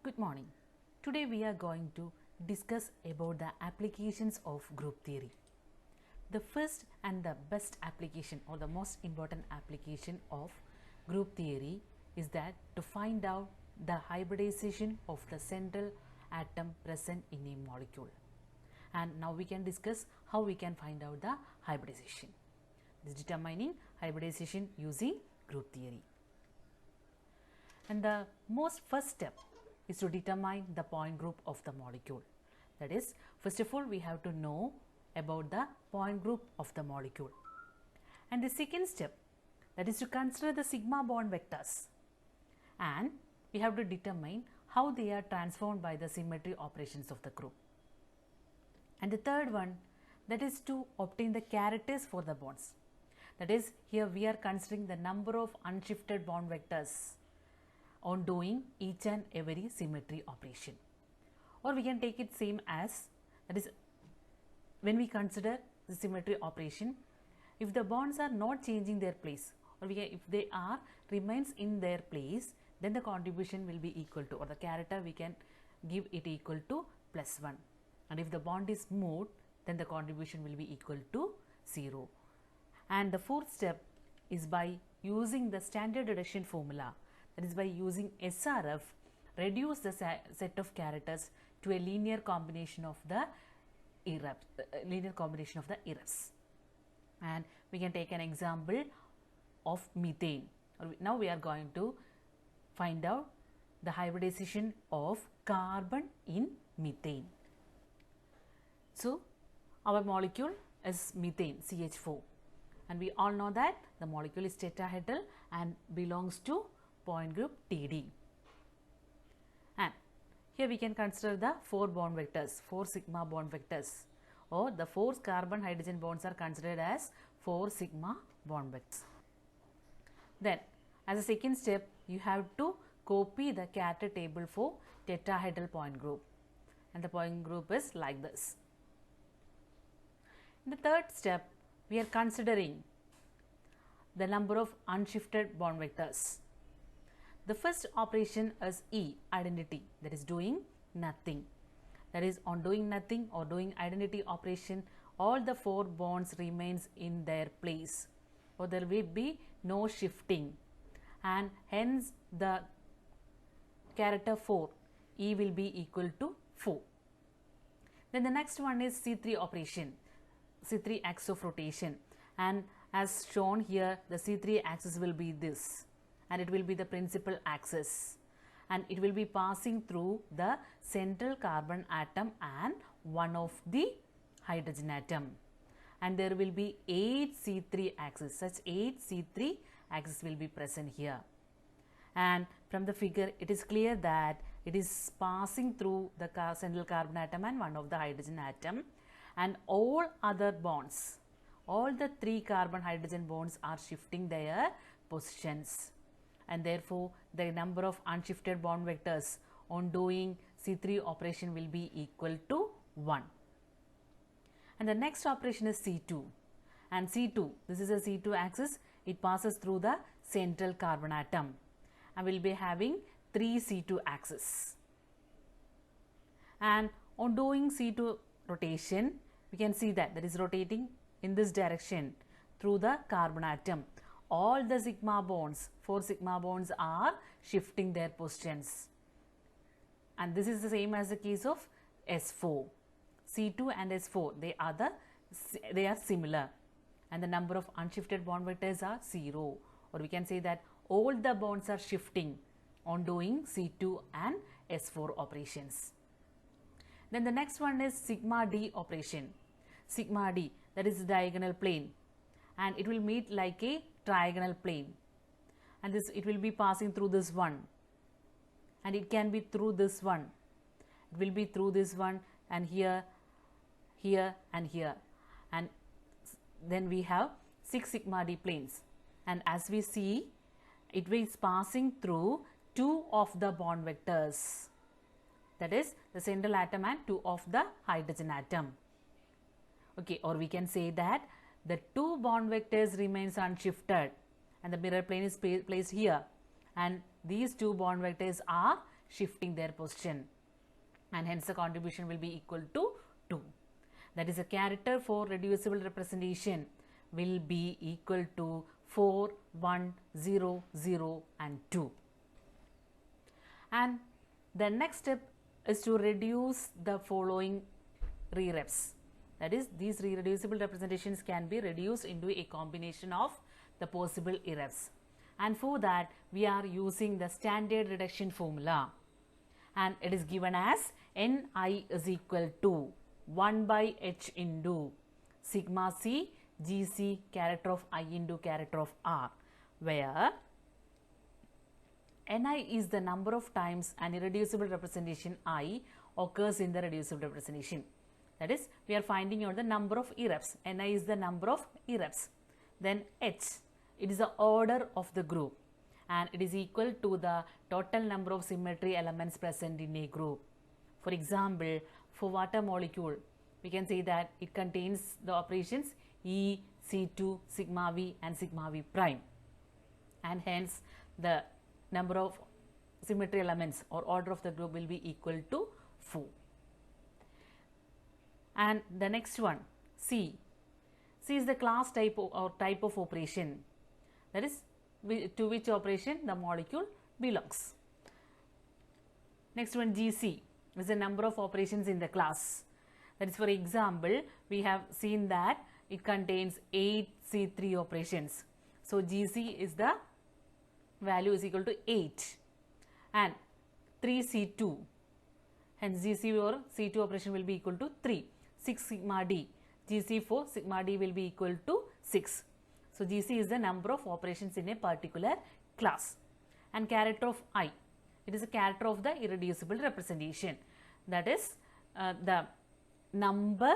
Good morning. Today we are going to discuss about the applications of group theory. The first and the best application or the most important application of group theory is that to find out the hybridization of the central atom present in a molecule. And now we can discuss how we can find out the hybridization. This is determining hybridization using group theory. And the most first step is to determine the point group of the molecule. That is, first of all we have to know about the point group of the molecule. And the second step, that is to consider the sigma bond vectors, and we have to determine how they are transformed by the symmetry operations of the group. And the third one, that is to obtain the characters for the bonds. That is, here we are considering the number of unshifted bond vectors on doing each and every symmetry operation. Or we can take it same as, that is, when we consider the symmetry operation, if the bonds are not changing their place, or if they are remains in their place, then the contribution will be equal to, or the character we can give it equal to +1. And if the bond is moved, then the contribution will be equal to 0. And the fourth step is by using the standard reduction formula, that is by using SRF, reduce the set of characters to a linear combination of the errors. And we can take an example of methane. Now we are going to find out the hybridization of carbon in methane. So our molecule is methane, CH4, and we all know that the molecule is tetrahedral and belongs to point group TD. And here we can consider the 4 bond vectors, 4 sigma bond vectors, or the 4 carbon hydrogen bonds are considered as 4 sigma bond vectors. Then as a second step, you have to copy the character table for tetrahedral point group, and the point group is like this. In the third step, we are considering the number of unshifted bond vectors. The first operation is E, identity, that is doing nothing. That is, on doing nothing or doing identity operation, all the 4 bonds remains in their place, or there will be no shifting, and hence the character 4, E will be equal to 4. Then the next one is C3 operation, C3 axis of rotation, and as shown here, the C3 axis will be this, and it will be the principal axis, and it will be passing through the central carbon atom and one of the hydrogen atom, and there will be 8 C3 axis. Such 8 C3 axis will be present here, and from the figure it is clear that it is passing through the central carbon atom and one of the hydrogen atom, and all other bonds, all the 3 carbon hydrogen bonds are shifting their positions, and therefore the number of unshifted bond vectors on doing C3 operation will be equal to 1. And the next operation is C2, and C2, this is a C2 axis, it passes through the central carbon atom, and we will be having 3 C2 axis. And on doing C2 rotation, we can see that is rotating in this direction through the carbon atom. All the sigma bonds, 4 sigma bonds are shifting their positions, and this is the same as the case of S4. C2 and S4, they are similar, and the number of unshifted bond vectors are 0, or we can say that all the bonds are shifting on doing C2 and S4 operations. Then the next one is sigma D operation. Sigma D, that is diagonal plane, and it will meet like a trigonal plane, and this it will be passing through this one, and it can be through this one, it will be through this one, and here, here and here, and then we have 6 sigma D planes, and as we see, it is passing through 2 of the bond vectors, that is the central atom and 2 of the hydrogen atom. Okay, or we can say that the 2 bond vectors remains unshifted, and the mirror plane is placed here, and these 2 bond vectors are shifting their position, and hence the contribution will be equal to 2. That is, a character for reducible representation will be equal to 4, 1, 0, 0 and 2. And the next step is to reduce the following re-reps. That is, these reducible representations can be reduced into a combination of the possible e-reps. And for that, we are using the standard reduction formula. And it is given as Ni is equal to 1 by H into sigma C Gc character of I into character of R, where Ni is the number of times an irreducible representation I occurs in the reducible representation. That is, we are finding out the number of e-reps. Ni is the number of e-reps. Then H, it is the order of the group, and it is equal to the total number of symmetry elements present in a group. For example, for water molecule, we can say that it contains the operations E, C2, sigma V and sigma V prime, and hence the number of symmetry elements or order of the group will be equal to 4. And the next one, C. C is the class type or type of operation, that is, to which operation the molecule belongs. Next one, GC is the number of operations in the class. That is, for example, we have seen that it contains 8 C3 operations. So, GC is the value is equal to 8 and 3 C2. Hence, GC or C2 operation will be equal to 3. 6 sigma D. GC for sigma D will be equal to 6. So, GC is the number of operations in a particular class. And character of I, it is a character of the irreducible representation. That is the number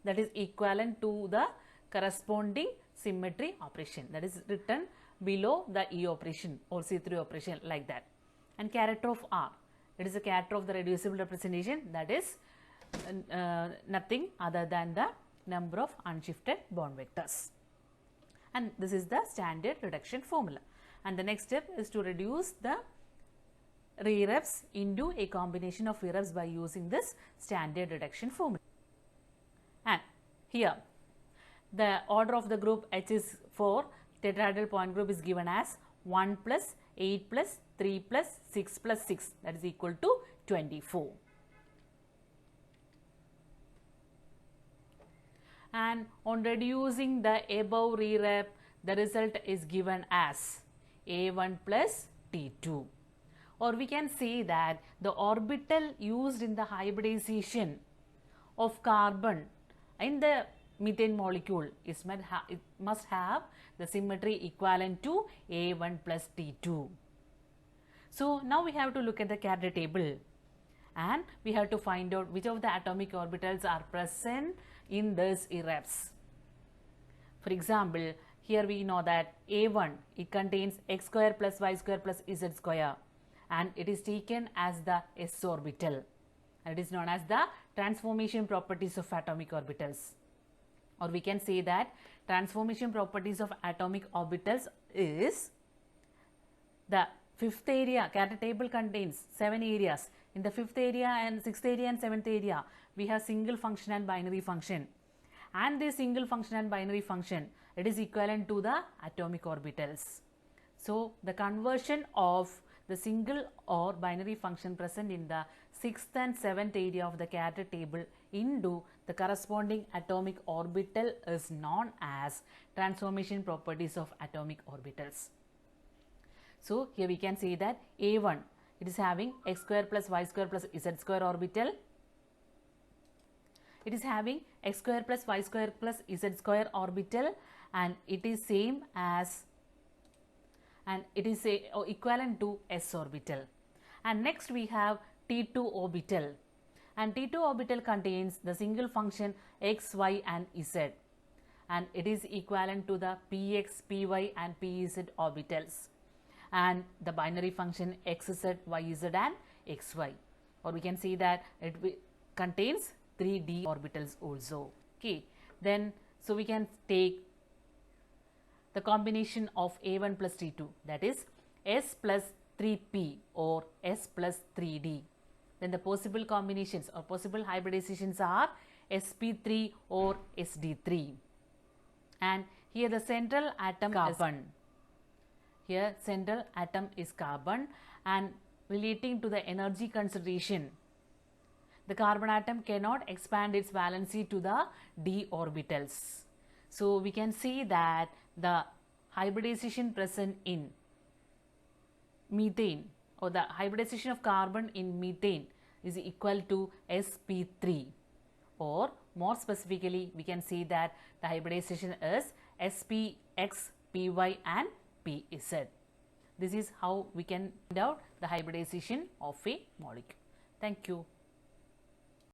that is equivalent to the corresponding symmetry operation, that is written below the E operation or C3 operation, like that. And character of R, it is a character of the reducible representation, that is nothing other than the number of unshifted bond vectors. And this is the standard reduction formula. And the next step is to reduce the re-reps into a combination of re-reps by using this standard reduction formula. And here the order of the group H is for tetrahedral point group is given as 1 plus 8 plus 3 plus 6 plus 6, that is equal to 24. And on reducing the above re-rep, the result is given as A1 plus T2. Or we can say that the orbital used in the hybridization of carbon in the methane molecule it must have the symmetry equivalent to A1 plus T2. So, now we have to look at the character table and we have to find out which of the atomic orbitals are present in this e-reps. For example, here we know that A1, it contains x square plus y square plus z square, and it is taken as the s orbital, and it is known as the transformation properties of atomic orbitals. Or we can say that transformation properties of atomic orbitals is the fifth area. Character table contains 7 areas. In the fifth area and sixth area and seventh area, we have single function and binary function. And this single function and binary function, it is equivalent to the atomic orbitals. So, the conversion of the single or binary function present in the sixth and seventh area of the character table into the corresponding atomic orbital is known as transformation properties of atomic orbitals. So, here we can say that A1, it is having x square plus y square plus z square orbital. It is having x square plus y square plus z square orbital, and it is same as, and it is equivalent to s orbital. And next we have T2 orbital, and T2 orbital contains the single function x, y and z, and it is equivalent to the px, py and pz orbitals, and the binary function xz, yz and xy. Or we can see that it contains 3d orbitals also. Okay, then so we can take the combination of A1 plus T2, that is s plus 3p or S plus 3d. Then the possible combinations or possible hybridizations are sp3 or sd3. And here the central atom carbon. Here central atom is carbon, and relating to the energy conservation, the carbon atom cannot expand its valency to the d orbitals. So we can see that the hybridization present in methane, or the hybridization of carbon in methane, is equal to sp3, or more specifically we can see that the hybridization is spx, py and pz. This is how we can find out the hybridization of a molecule. Thank you.